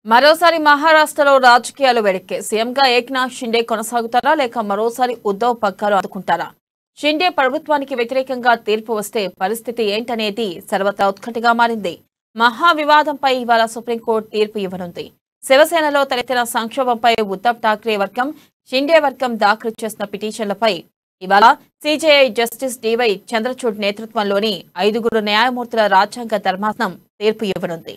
మరోసారి మహారాష్ట్రలో రాజకీయాలు వేడెక్కే సీఎంగా ఏక్నాథ్ షిండే కొనసాగుతారా లేక మరోసారి ఉద్ధవ్ పగ్గాలు అందుకుంటారా? షిండే ప్రభుత్వానికి వ్యతిరేకంగా తీర్పు వస్తే పరిస్థితి ఏంటనేది సర్వత్రా ఉత్కంఠగా మారింది. మహా వివాదంపై ఇవాళ సుప్రీంకోర్టు తీర్పు ఇవ్వనుంది. శివసేనలో తలెత్తిన సంక్షోభంపై ఉద్ధవ్ ఠాక్రే వర్గం, షిండే వర్గం దాఖలు చేసిన పిటిషన్లపై ఇవాళ సీజేఐ జస్టిస్ డివై చంద్రచూడ్ నేతృత్వంలోని 5 న్యాయమూర్తుల రాజ్యాంగ ధర్మాసనం తీర్పు ఇవ్వనుంది.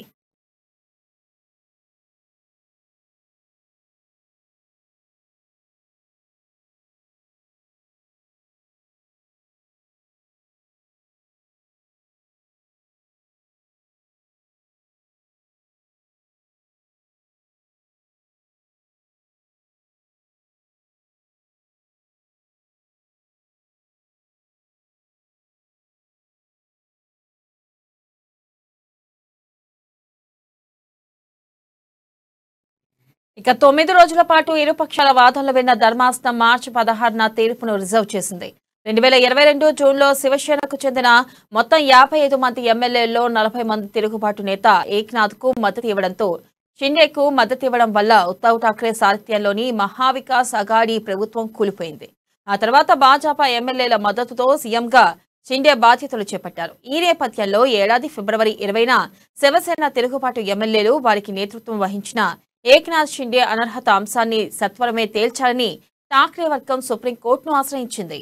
ఇక 9 రోజుల పాటు ఇరుపక్షాల వాదనలు విన్న ధర్మాసనం మార్చి 16న తీర్పును రిజర్వ్ చేసింది. 2022 జూన్లో శివసేనకు చెందిన మొత్తం 55 మంది ఎమ్మెల్యేల్లో 40 మంది తిరుగుబాటు నేత ఏక్నాథ్కు మద్దతు ఇవ్వడంతో షిండేకు మద్దతు ఇవ్వడం వల్ల ఉద్ధవ్ ఠాక్రే సారథ్యంలోని మహావికాస్ అఘాడీ ప్రభుత్వం కూలిపోయింది. ఆ తర్వాత భాజపా ఎమ్మెల్యేల మద్దతుతో సీఎంగా షిండే బాధ్యతలు చేపట్టారు. ఈ నేపథ్యంలో ఏడాది ఫిబ్రవరి 20న శివసేన తిరుగుబాటు ఎమ్మెల్యేలు వారికి నేతృత్వం వహించిన ఏక్నాథ్ షిండే అనర్హత అంశాన్ని సత్వరమే తేల్చాలని ఠాక్రే వర్గం సుప్రీంకోర్టును ఆశ్రయించింది.